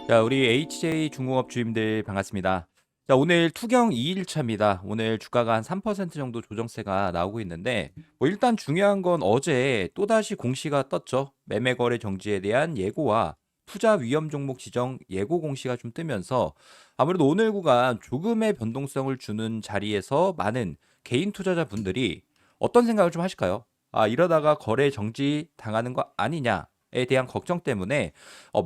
자, 우리 HJ 중공업 주임들 반갑습니다. 자, 오늘 투경 2일차입니다. 오늘 주가가 한 3% 정도 조정세가 나오고 있는데, 일단 중요한 건 어제 또다시 공시가 떴죠. 매매 거래 정지에 대한 예고와 투자 위험 종목 지정 예고 공시가 좀 뜨면서 아무래도 오늘 구간 조금의 변동성을 주는 자리에서 많은 개인 투자자분들이 어떤 생각을 좀 하실까요? 아, 이러다가 거래 정지 당하는 거 아니냐에 대한 걱정 때문에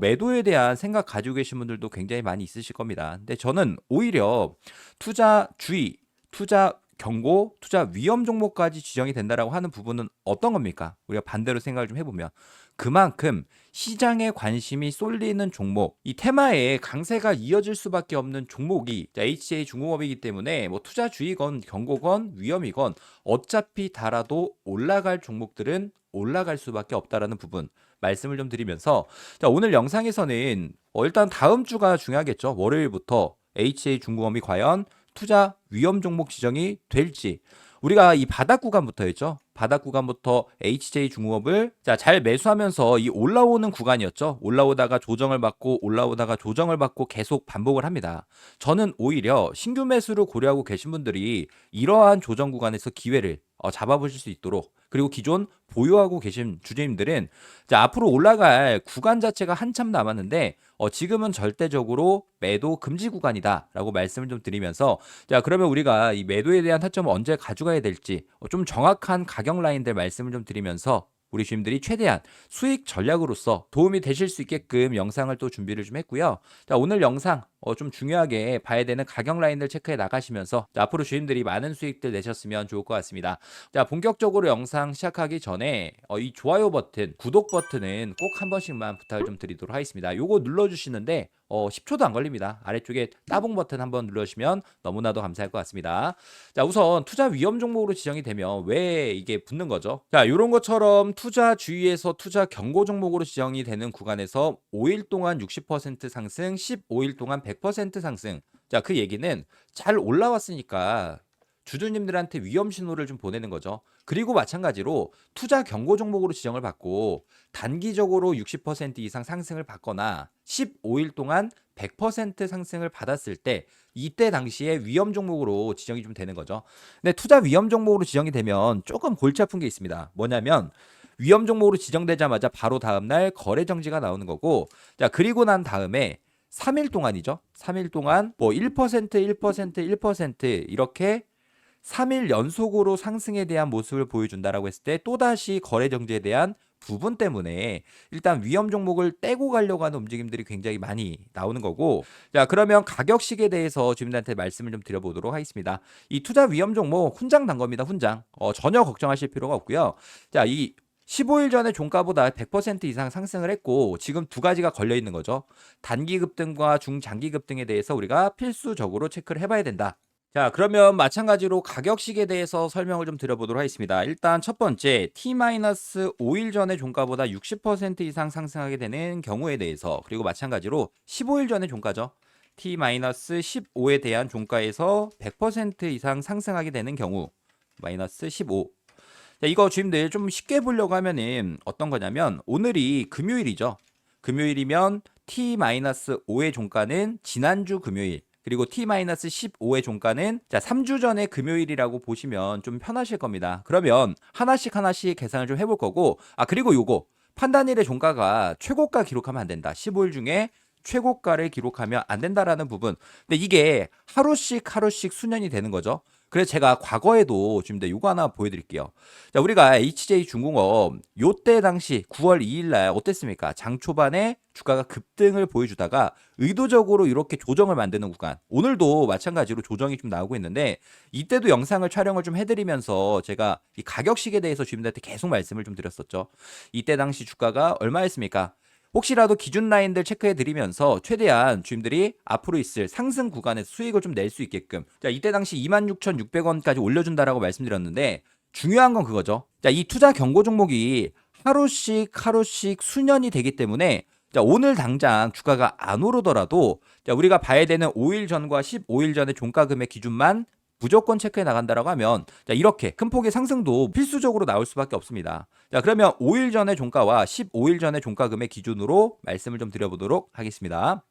매도에 대한 생각 가지고 계신 분들도 굉장히 많이 있으실 겁니다. 근데 저는 오히려 투자 주의, 투자 경고, 투자 위험 종목까지 지정이 된다라고 하는 부분은 어떤 겁니까? 우리가 반대로 생각을 좀 해보면 그만큼 시장에 관심이 쏠리는 종목, 이 테마에 강세가 이어질 수밖에 없는 종목이 HJ 중공업이기 때문에 뭐 투자 주의건 경고건 위험이건 어차피 달아도 올라갈 종목들은 올라갈 수밖에 없다라는 부분 말씀을 좀 드리면서 자, 오늘 영상에서는 일단 다음 주가 중요하겠죠. 월요일부터 HA 중공업이 과연 투자 위험 종목 지정이 될지 우리가 이 바닥 구간부터였죠. 바닥 구간부터 HJ 중공업을 잘 매수하면서 이 올라오는 구간이었죠. 올라오다가 조정을 받고 올라오다가 조정을 받고 계속 반복을 합니다. 저는 오히려 신규 매수를 고려하고 계신 분들이 이러한 조정 구간에서 기회를 잡아보실 수 있도록 그리고 기존 보유하고 계신 주주님들은 앞으로 올라갈 구간 자체가 한참 남았는데 지금은 절대적으로 매도 금지 구간이다라고 말씀을 좀 드리면서 자 그러면 우리가 이 매도에 대한 타점을 언제 가져가야 될지 좀 정확한 가격 라인들 말씀을 좀 드리면서 우리 주님들이 최대한 수익 전략으로서 도움이 되실 수 있게끔 영상을 또 준비를 좀 했고요. 자, 오늘 영상 좀 중요하게 봐야 되는 가격 라인들 체크해 나가시면서 앞으로 주님들이 많은 수익들 내셨으면 좋을 것 같습니다. 자, 본격적으로 영상 시작하기 전에 이 좋아요 버튼, 구독 버튼은 꼭 한 번씩만 부탁을 좀 드리도록 하겠습니다. 요거 눌러주시는데 10초도 안 걸립니다. 아래쪽에 따봉 버튼 한번 눌러주시면 너무나도 감사할 것 같습니다. 자, 우선 투자 위험 종목으로 지정이 되면 왜 이게 붙는 거죠? 자, 이런 것처럼 투자 주의에서 투자 경고 종목으로 지정이 되는 구간에서 5일 동안 60% 상승, 15일 동안 100% 상승. 자, 그 얘기는 잘 올라왔으니까 주주님들한테 위험 신호를 좀 보내는 거죠. 그리고 마찬가지로 투자 경고 종목으로 지정을 받고 단기적으로 60% 이상 상승을 받거나 15일 동안 100% 상승을 받았을 때 이때 당시에 위험 종목으로 지정이 좀 되는 거죠. 근데 투자 위험 종목으로 지정이 되면 조금 골치 아픈 게 있습니다. 뭐냐면 위험 종목으로 지정되자마자 바로 다음날 거래 정지가 나오는 거고 자 그리고 난 다음에 3일 동안이죠. 3일 동안 뭐 1%, 1%, 1% 이렇게 3일 연속으로 상승에 대한 모습을 보여준다라고 했을 때 또다시 거래 정지에 대한 부분 때문에 일단 위험 종목을 떼고 가려고 하는 움직임들이 굉장히 많이 나오는 거고 자 그러면 가격식에 대해서 주민들한테 말씀을 좀 드려보도록 하겠습니다. 이 투자 위험 종목 훈장 난 겁니다. 훈장 전혀 걱정하실 필요가 없고요. 자, 이 15일 전에 종가보다 100% 이상 상승을 했고 지금 두 가지가 걸려 있는 거죠. 단기 급등과 중장기 급등에 대해서 우리가 필수적으로 체크를 해봐야 된다. 자, 그러면 마찬가지로 가격식에 대해서 설명을 좀 드려보도록 하겠습니다. 일단 첫 번째, T-5일 전에 종가보다 60% 이상 상승하게 되는 경우에 대해서, 그리고 마찬가지로 15일 전에 종가죠. T-15에 대한 종가에서 100% 이상 상승하게 되는 경우, 마이너스 15. 자, 이거 주임들 좀 쉽게 보려고 하면은 어떤 거냐면, 오늘이 금요일이죠. 금요일이면 T-5의 종가는 지난주 금요일, 그리고 T-15의 종가는 3주 전의 금요일이라고 보시면 좀 편하실 겁니다. 그러면 하나씩 하나씩 계산을 좀 해볼 거고 그리고 요거 판단일의 종가가 최고가 기록하면 안 된다. 15일 중에 최고가를 기록하면 안 된다라는 부분. 근데 이게 하루씩 하루씩 수년이 되는 거죠. 그래서 제가 과거에도 지금 요거 하나 보여드릴게요. 자, 우리가 HJ 중공업 요때 당시 9월 2일 날 어땠습니까? 장 초반에 주가가 급등을 보여주다가 의도적으로 이렇게 조정을 만드는 구간. 오늘도 마찬가지로 조정이 좀 나오고 있는데 이때도 영상을 촬영을 좀 해드리면서 제가 이 가격식에 대해서 주민들한테 계속 말씀을 좀 드렸었죠. 이때 당시 주가가 얼마였습니까? 혹시라도 기준 라인들 체크해 드리면서 최대한 주임들이 앞으로 있을 상승 구간에서 수익을 좀 낼 수 있게끔 자 이때 당시 26,600원까지 올려준다라고 말씀드렸는데 중요한 건 그거죠. 자, 이 투자 경고 종목이 하루씩 하루씩 수년이 되기 때문에 자, 오늘 당장 주가가 안 오르더라도 자, 우리가 봐야 되는 5일 전과 15일 전의 종가 금액 기준만 무조건 체크해 나간다라고 하면 자, 이렇게 큰 폭의 상승도 필수적으로 나올 수밖에 없습니다. 자, 그러면 5일 전의 종가와 15일 전의 종가금의 기준으로 말씀을 좀 드려보도록 하겠습니다.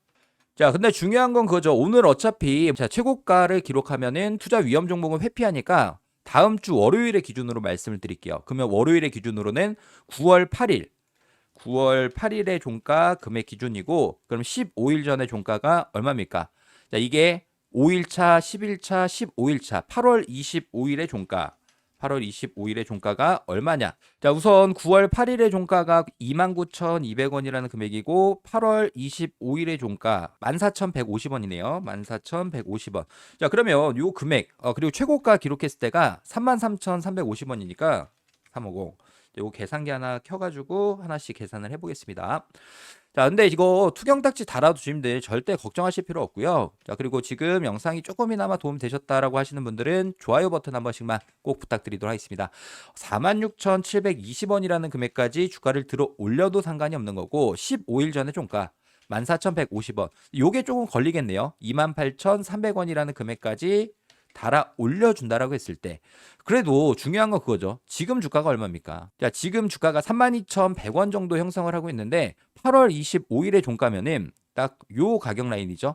자, 근데 중요한 건 그거죠. 오늘 어차피 자, 최고가를 기록하면은 투자 위험 종목은 회피하니까 다음 주 월요일의 기준으로 말씀을 드릴게요. 그러면 월요일의 기준으로는 9월 8일, 9월 8일의 종가 금액 기준이고, 그럼 15일 전의 종가가 얼마입니까? 자, 이게 5일차, 10일차, 15일차, 8월 25일의 종가. 8월 25일의 종가가 얼마냐? 자, 우선 9월 8일의 종가가 29,200원이라는 금액이고 8월 25일의 종가 14,150원이네요. 14,150원. 자, 그러면 요 금액 그리고 최고가 기록했을 때가 33,350원이니까 350. 요거 계산기 하나 켜가지고 하나씩 계산을 해보겠습니다. 자, 근데 이거 투경딱지 달아두시면 절대 걱정하실 필요 없고요. 자, 그리고 지금 영상이 조금이나마 도움 되셨다라고 하시는 분들은 좋아요 버튼 한 번씩만 꼭 부탁드리도록 하겠습니다. 46,720원이라는 금액까지 주가를 들어 올려도 상관이 없는 거고 15일 전에 종가 14,150원. 요게 조금 걸리겠네요. 28,300원이라는 금액까지 달아 올려준다라고 했을 때 그래도 중요한 건 그거죠. 지금 주가가 얼마입니까? 자, 지금 주가가 32,100원 정도 형성을 하고 있는데 8월 25일의 종가면은 딱 요 가격 라인이죠.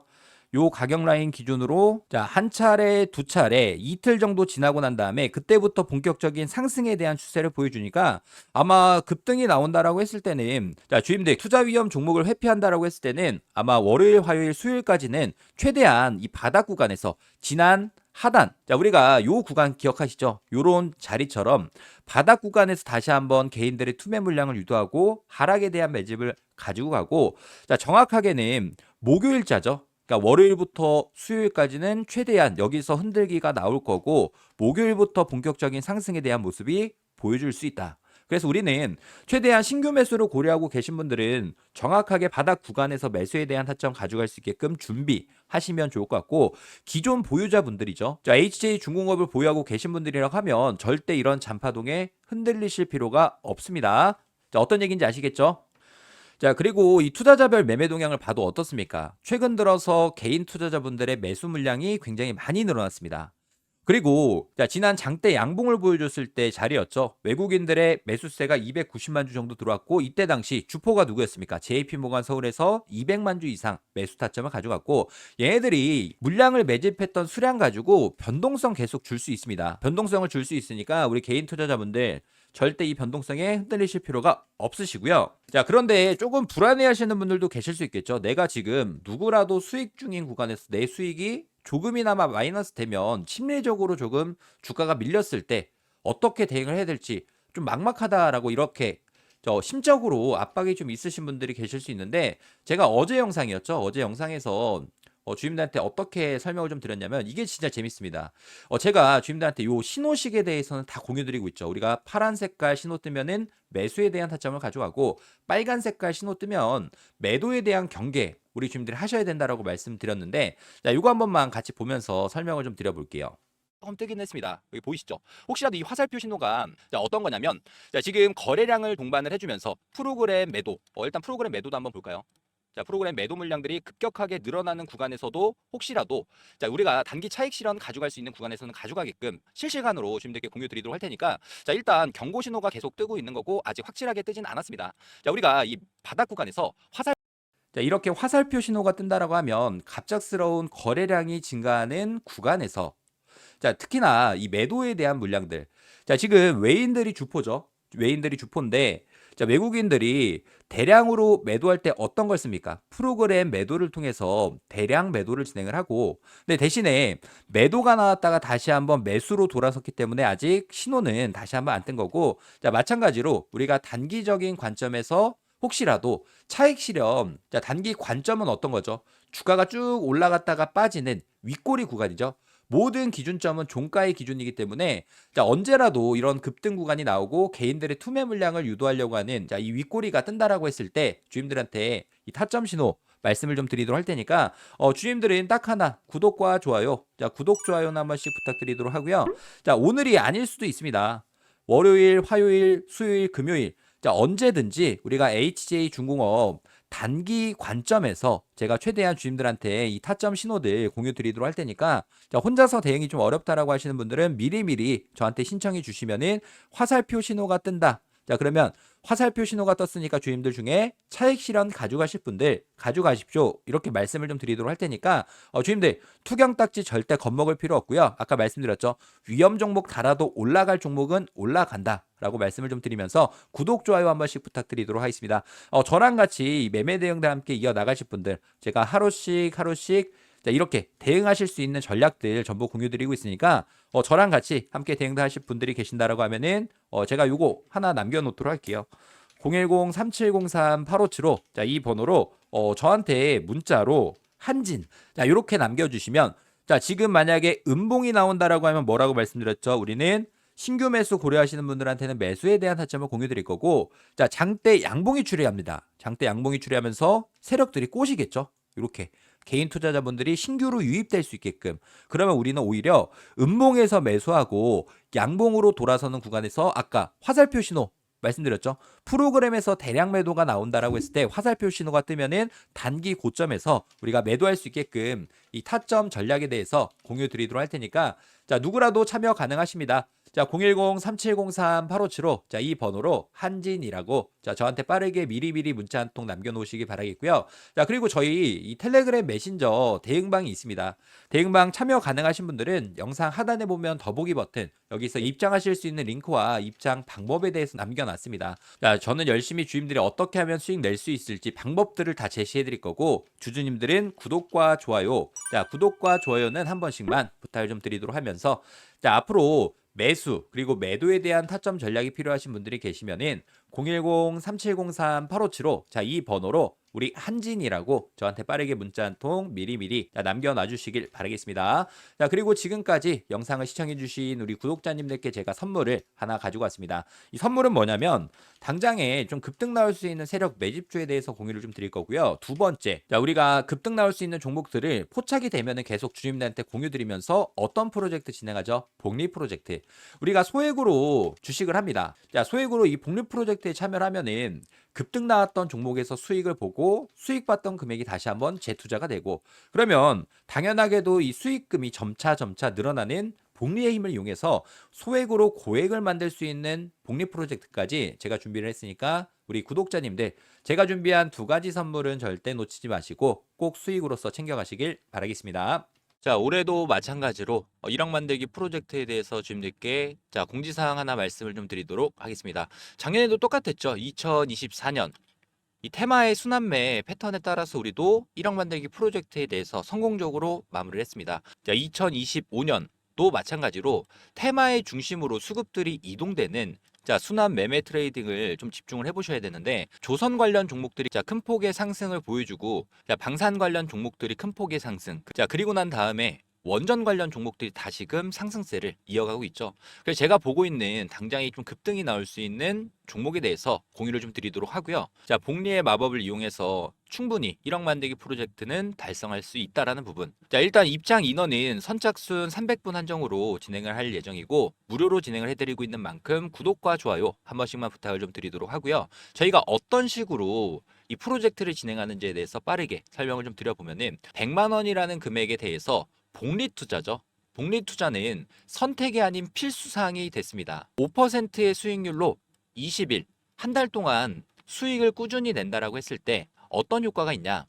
요 가격 라인 기준으로 자, 한 차례, 두 차례, 이틀 정도 지나고 난 다음에 그때부터 본격적인 상승에 대한 추세를 보여주니까 아마 급등이 나온다라고 했을 때는 자, 주임들 투자 위험 종목을 회피한다라고 했을 때는 아마 월요일, 화요일, 수요일까지는 최대한 이 바닥 구간에서 지난 하단. 자, 우리가 요 구간 기억하시죠? 요런 자리처럼 바닥 구간에서 다시 한번 개인들의 투매 물량을 유도하고 하락에 대한 매집을 가지고 가고 자, 정확하게는 목요일자죠. 그러니까 월요일부터 수요일까지는 최대한 여기서 흔들기가 나올 거고 목요일부터 본격적인 상승에 대한 모습이 보여줄 수 있다. 그래서 우리는 최대한 신규 매수를 고려하고 계신 분들은 정확하게 바닥 구간에서 매수에 대한 타점 가져갈 수 있게끔 준비하시면 좋을 것 같고 기존 보유자분들이죠. 자, HJ 중공업을 보유하고 계신 분들이라고 하면 절대 이런 잔파동에 흔들리실 필요가 없습니다. 자, 어떤 얘기인지 아시겠죠? 자, 그리고 이 투자자별 매매 동향을 봐도 어떻습니까? 최근 들어서 개인 투자자분들의 매수 물량이 굉장히 많이 늘어났습니다. 그리고 자, 지난 장대 양봉을 보여줬을 때 자리였죠. 외국인들의 매수세가 290만 주 정도 들어왔고 이때 당시 주포가 누구였습니까? JP모간 서울에서 200만 주 이상 매수 타점을 가져갔고 얘네들이 물량을 매집했던 수량 가지고 변동성 계속 줄 수 있습니다. 변동성을 줄 수 있으니까 우리 개인 투자자분들 절대 이 변동성에 흔들리실 필요가 없으시고요. 자, 그런데 조금 불안해하시는 분들도 계실 수 있겠죠. 내가 지금 누구라도 수익 중인 구간에서 내 수익이 조금이나마 마이너스 되면 심리적으로 조금 주가가 밀렸을 때 어떻게 대응을 해야 될지 좀 막막하다라고 이렇게 심적으로 압박이 좀 있으신 분들이 계실 수 있는데 제가 어제 영상이었죠. 어제 영상에서 주임들한테 어떻게 설명을 좀 드렸냐면 이게 진짜 재밌습니다. 제가 주임들한테 요 신호식에 대해서는 다 공유드리고 있죠. 우리가 파란 색깔 신호 뜨면은 매수에 대한 타점을 가져가고 빨간 색깔 신호 뜨면 매도에 대한 경계 우리 주임들이 하셔야 된다라고 말씀드렸는데 자, 요거 한 번만 같이 보면서 설명을 좀 드려볼게요. 조금 뜨긴 했습니다. 여기 보이시죠? 혹시라도 이 화살표 신호가 자, 어떤 거냐면 자, 지금 거래량을 동반을 해주면서 프로그램 매도 일단 프로그램 매도도 한번 볼까요? 자, 프로그램 매도 물량들이 급격하게 늘어나는 구간에서도 혹시라도 자, 우리가 단기 차익 실현 가져갈 수 있는 구간에서는 가져가게끔 실시간으로 주님들께 공유 드리도록 할 테니까 자, 일단 경고 신호가 계속 뜨고 있는 거고 아직 확실하게 뜨진 않았습니다. 자, 우리가 이 바닥 구간에서 자, 이렇게 화살표 신호가 뜬다라고 하면 갑작스러운 거래량이 증가하는 구간에서 자, 특히나 이 매도에 대한 물량들. 자, 지금 외인들이 주포죠. 외인들이 주포인데 자, 외국인들이 대량으로 매도할 때 어떤 걸 씁니까? 프로그램 매도를 통해서 대량 매도를 진행을 하고 근데 대신에 매도가 나왔다가 다시 한번 매수로 돌아섰기 때문에 아직 신호는 다시 한번 안 뜬 거고 자, 마찬가지로 우리가 단기적인 관점에서 혹시라도 차익 실현 자, 단기 관점은 어떤 거죠? 주가가 쭉 올라갔다가 빠지는 윗꼬리 구간이죠. 모든 기준점은 종가의 기준이기 때문에 자, 언제라도 이런 급등 구간이 나오고 개인들의 투매 물량을 유도하려고 하는 자, 이 윗꼬리가 뜬다라고 했을 때 주임들한테 이 타점 신호 말씀을 좀 드리도록 할 테니까 주임들은 딱 하나 구독과 좋아요 자, 구독 좋아요는 한 번씩 부탁드리도록 하고요. 자, 오늘이 아닐 수도 있습니다. 월요일, 화요일, 수요일, 금요일 자, 언제든지 우리가 HJ 중공업 단기 관점에서 제가 최대한 주임들한테 이 타점 신호들 공유 드리도록 할 테니까 자, 혼자서 대응이 좀 어렵다라고 하시는 분들은 미리미리 저한테 신청해 주시면은 화살표 신호가 뜬다. 자, 그러면 화살표 신호가 떴으니까 주임들 중에 차익 실현 가져가실 분들 가져가십시오. 이렇게 말씀을 좀 드리도록 할 테니까 주임들 투경 딱지 절대 겁먹을 필요 없고요. 아까 말씀드렸죠. 위험 종목 달아도 올라갈 종목은 올라간다. 라고 말씀을 좀 드리면서 구독, 좋아요 한 번씩 부탁드리도록 하겠습니다. 저랑 같이 이 매매 대응과 함께 이어나가실 분들 제가 하루씩 자, 이렇게 대응하실 수 있는 전략들 전부 공유드리고 있으니까 저랑 같이 함께 대응도 하실 분들이 계신다라고 하면은 제가 요거 하나 남겨놓도록 할게요. 010-3703-8575 자, 이 번호로 저한테 문자로 한진 자, 요렇게 남겨주시면 자, 지금 만약에 음봉이 나온다라고 하면 뭐라고 말씀드렸죠? 우리는 신규 매수 고려하시는 분들한테는 매수에 대한 타점을 공유 드릴 거고, 자, 장대 양봉이 출회합니다. 장대 양봉이 출회하면서 세력들이 꼬시겠죠? 이렇게 개인 투자자분들이 신규로 유입될 수 있게끔. 그러면 우리는 오히려 음봉에서 매수하고 양봉으로 돌아서는 구간에서 아까 화살표 신호 말씀드렸죠. 프로그램에서 대량 매도가 나온다라고 했을 때 화살표 신호가 뜨면은 단기 고점에서 우리가 매도할 수 있게끔 이 타점 전략에 대해서 공유 드리도록 할 테니까 자, 누구라도 참여 가능하십니다. 자, 010-3703-8575 자, 이 번호로 한진이라고 자, 저한테 빠르게 미리미리 문자 한 통 남겨놓으시기 바라겠고요. 자, 그리고 저희 이 텔레그램 메신저 대응방이 있습니다. 대응방 참여 가능하신 분들은 영상 하단에 보면 더보기 버튼 여기서 입장하실 수 있는 링크와 입장 방법에 대해서 남겨놨습니다. 자, 저는 열심히 주임들이 어떻게 하면 수익 낼 수 있을지 방법들을 다 제시해 드릴 거고 주주님들은 구독과 좋아요 자, 구독과 좋아요는 한 번씩만 부탁을 좀 드리도록 하면서 자, 앞으로 매수 그리고 매도에 대한 타점 전략이 필요하신 분들이 계시면은 010-3703-8575 자, 이 번호로 우리 한진이라고 저한테 빠르게 문자 한 통 미리미리 남겨놔 주시길 바라겠습니다. 자, 그리고 지금까지 영상을 시청해 주신 우리 구독자님들께 제가 선물을 하나 가지고 왔습니다. 이 선물은 뭐냐면 당장에 좀 급등 나올 수 있는 세력 매집주에 대해서 공유를 좀 드릴 거고요. 두 번째, 자, 우리가 급등 나올 수 있는 종목들을 포착이 되면은 계속 주주님들한테 공유 드리면서 어떤 프로젝트 진행하죠? 복리 프로젝트. 우리가 소액으로 주식을 합니다. 자, 소액으로 이 복리 프로젝트에 참여를 하면은 급등 나왔던 종목에서 수익을 보고 수익 봤던 금액이 다시 한번 재투자가 되고 그러면 당연하게도 이 수익금이 점차 늘어나는 복리의 힘을 이용해서 소액으로 고액을 만들 수 있는 복리 프로젝트까지 제가 준비를 했으니까 우리 구독자님들 제가 준비한 두 가지 선물은 절대 놓치지 마시고 꼭 수익으로서 챙겨가시길 바라겠습니다. 자, 올해도 마찬가지로 1억 만들기 프로젝트에 대해서 주님들께 자, 공지사항 하나 말씀을 좀 드리도록 하겠습니다. 작년에도 똑같았죠. 2024년 이 테마의 순환매 패턴에 따라서 우리도 1억 만들기 프로젝트에 대해서 성공적으로 마무리를 했습니다. 자, 2025년도 마찬가지로 테마의 중심으로 수급들이 이동되는 자, 순환 매매 트레이딩을 좀 집중을 해보셔야 되는데 조선 관련 종목들이 자, 큰 폭의 상승을 보여주고 자, 방산 관련 종목들이 큰 폭의 상승 자, 그리고 난 다음에 원전 관련 종목들이 다시금 상승세를 이어가고 있죠. 그래서 제가 보고 있는 당장에 좀 급등이 나올 수 있는 종목에 대해서 공유를 좀 드리도록 하고요. 자, 복리의 마법을 이용해서 충분히 1억 만들기 프로젝트는 달성할 수 있다라는 부분. 자, 일단 입장 인원은 선착순 300분 한정으로 진행을 할 예정이고 무료로 진행을 해드리고 있는 만큼 구독과 좋아요 한 번씩만 부탁을 좀 드리도록 하고요. 저희가 어떤 식으로 이 프로젝트를 진행하는지에 대해서 빠르게 설명을 좀 드려보면은 100만 원이라는 금액에 대해서 복리 투자죠. 복리 투자는 선택이 아닌 필수 사항이 됐습니다. 5%의 수익률로 20일, 한 달 동안 수익을 꾸준히 낸다라고 했을 때 어떤 효과가 있냐?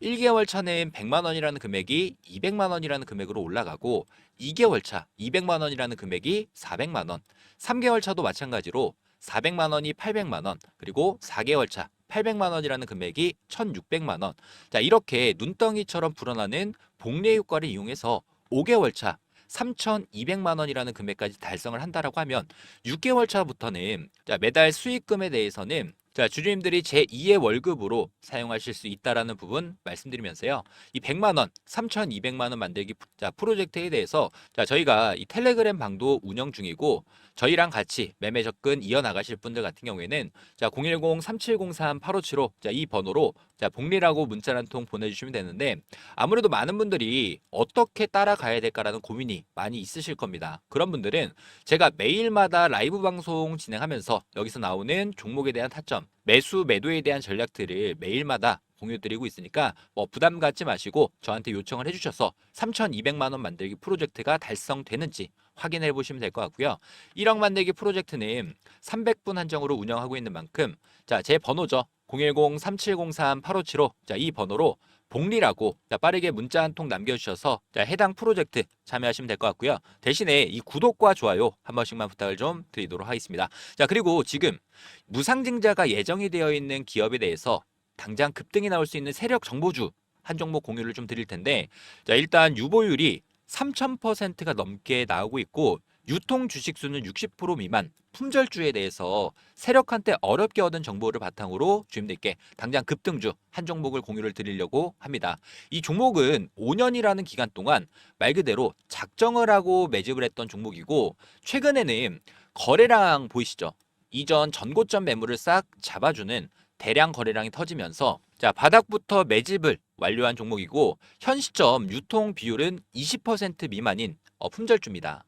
1개월 차는 100만 원이라는 금액이 200만 원이라는 금액으로 올라가고 2개월 차 200만 원이라는 금액이 400만 원, 3개월 차도 마찬가지로 400만 원이 800만 원, 그리고 4개월 차 800만 원이라는 금액이 1,600만 원. 자, 이렇게 눈덩이처럼 불어나는 복리 효과를 이용해서 5개월 차 3,200만 원이라는 금액까지 달성을 한다라고 하면 6개월 차부터는 자, 매달 수익금에 대해서는 자, 주주님들이 제2의 월급으로 사용하실 수 있다라는 부분 말씀드리면서요. 이 100만 원, 3,200만 원 만들기 자, 프로젝트에 대해서 자, 저희가 이 텔레그램 방도 운영 중이고 저희랑 같이 매매 접근 이어나가실 분들 같은 경우에는 자, 010-3703-8575 자, 이 번호로 자, 복리라고 문자 한 통 보내주시면 되는데 아무래도 많은 분들이 어떻게 따라가야 될까라는 고민이 많이 있으실 겁니다. 그런 분들은 제가 매일마다 라이브 방송 진행하면서 여기서 나오는 종목에 대한 타점 매수, 매도에 대한 전략들을 매일마다 공유드리고 있으니까 뭐 부담 갖지 마시고 저한테 요청을 해주셔서 3,200만 원 만들기 프로젝트가 달성되는지 확인해 보시면 될 것 같고요. 1억 만들기 프로젝트는 300분 한정으로 운영하고 있는 만큼 자, 제 번호죠. 010-3703-8575. 자, 이 번호로 복리라고 자, 빠르게 문자 한 통 남겨주셔서 자, 해당 프로젝트 참여하시면 될 것 같고요. 대신에 이 구독과 좋아요 한 번씩만 부탁을 좀 드리도록 하겠습니다. 자, 그리고 지금 무상증자가 예정이 되어 있는 기업에 대해서 당장 급등이 나올 수 있는 세력 정보주 한 종목 공유를 좀 드릴 텐데 자, 일단 유보율이 3,000%가 넘게 나오고 있고 유통 주식 수는 60% 미만 품절주에 대해서 세력한테 어렵게 얻은 정보를 바탕으로 주임들께 당장 급등주 한 종목을 공유를 드리려고 합니다. 이 종목은 5년이라는 기간 동안 말 그대로 작정을 하고 매집을 했던 종목이고 최근에는 거래량 보이시죠? 이전 전고점 매물을 싹 잡아주는 대량 거래량이 터지면서 자, 바닥부터 매집을 완료한 종목이고 현 시점 유통 비율은 20% 미만인 품절주입니다.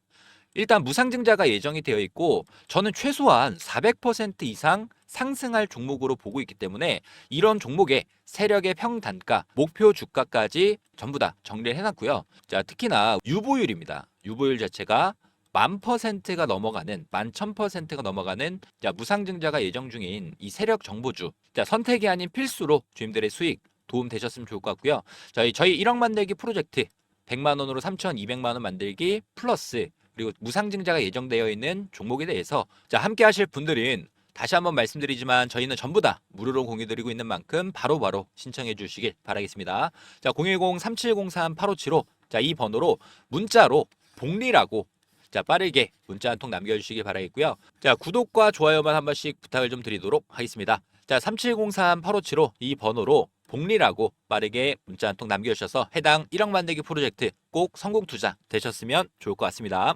일단 무상증자가 예정이 되어 있고 저는 최소한 400% 이상 상승할 종목으로 보고 있기 때문에 이런 종목의 세력의 평단가, 목표 주가까지 전부 다 정리를 해놨고요. 자, 특히나 유보율입니다. 유보율 자체가 10,000%가 넘어가는 11,000%가 넘어가는 자, 무상증자가 예정 중인 이 세력 정보주 자, 선택이 아닌 필수로 주임들의 수익 도움 되셨으면 좋을 것 같고요. 저희 1억 만들기 프로젝트 100만 원으로 3,200만 원 만들기 플러스 그리고 무상증자가 예정되어 있는 종목에 대해서 자, 함께 하실 분들은 다시 한번 말씀드리지만 저희는 전부 다 무료로 공유드리고 있는 만큼 바로바로 신청해 주시길 바라겠습니다. 자, 010-3703-8575 자, 이 번호로 문자로 복리라고 자, 빠르게 문자 한 통 남겨주시길 바라겠고요. 자, 구독과 좋아요만 한 번씩 부탁을 좀 드리도록 하겠습니다. 자, 3703-8575 이 번호로 복리라고 빠르게 문자 한 통 남겨주셔서 해당 1억 만들기 프로젝트 꼭 성공 투자 되셨으면 좋을 것 같습니다.